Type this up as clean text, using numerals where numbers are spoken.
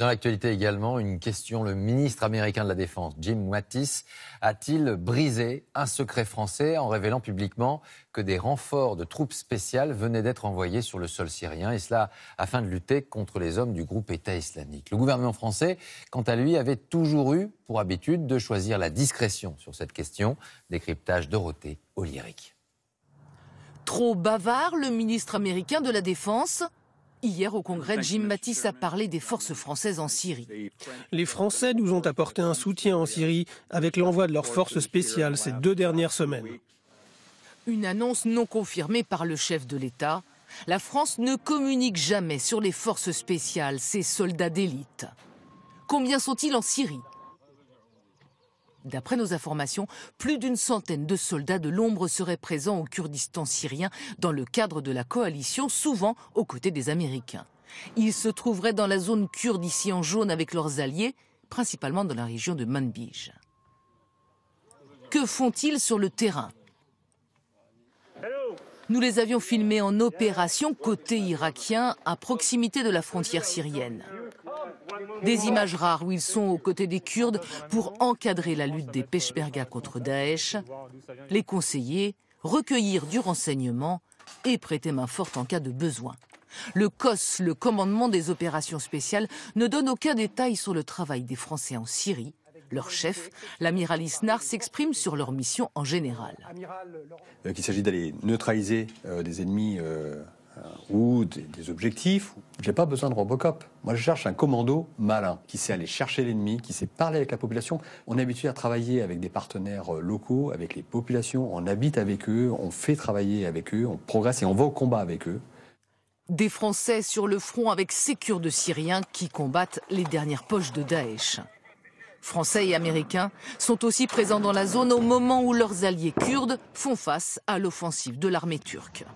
Dans l'actualité également, une question. Le ministre américain de la Défense, Jim Mattis, a-t-il brisé un secret français en révélant publiquement que des renforts de troupes spéciales venaient d'être envoyés sur le sol syrien, et cela afin de lutter contre les hommes du groupe État islamique. Le gouvernement français, quant à lui, avait toujours eu pour habitude de choisir la discrétion sur cette question. Décryptage Dorothée Oliéric. Trop bavard, le ministre américain de la Défense ? Hier, au Congrès, Jim Mattis a parlé des forces françaises en Syrie. Les Français nous ont apporté un soutien en Syrie avec l'envoi de leurs forces spéciales ces 2 dernières semaines. Une annonce non confirmée par le chef de l'État. La France ne communique jamais sur les forces spéciales, ces soldats d'élite. Combien sont-ils en Syrie ? D'après nos informations, plus d'une centaine de soldats de l'ombre seraient présents au Kurdistan syrien dans le cadre de la coalition, souvent aux côtés des Américains. Ils se trouveraient dans la zone kurde ici en jaune avec leurs alliés, principalement dans la région de Manbij. Que font-ils sur le terrain ? Nous les avions filmés en opération côté irakien, à proximité de la frontière syrienne. Des images rares où ils sont aux côtés des Kurdes pour encadrer la lutte des Peshmerga contre Daesh, les conseiller, recueillir du renseignement et prêter main forte en cas de besoin. Le COS, le commandement des opérations spéciales, ne donne aucun détail sur le travail des Français en Syrie. Leur chef, l'amiral Isnar, s'exprime sur leur mission en général. Qu'il s'agit d'aller neutraliser des ennemis ou des objectifs. J'ai pas besoin de Robocop. Moi, je cherche un commando malin qui sait aller chercher l'ennemi, qui sait parler avec la population. On est habitué à travailler avec des partenaires locaux, avec les populations. On habite avec eux, on fait travailler avec eux, on progresse et on va au combat avec eux. Des Français sur le front avec ces Kurdes syriens qui combattent les dernières poches de Daesh. Français et Américains sont aussi présents dans la zone au moment où leurs alliés kurdes font face à l'offensive de l'armée turque.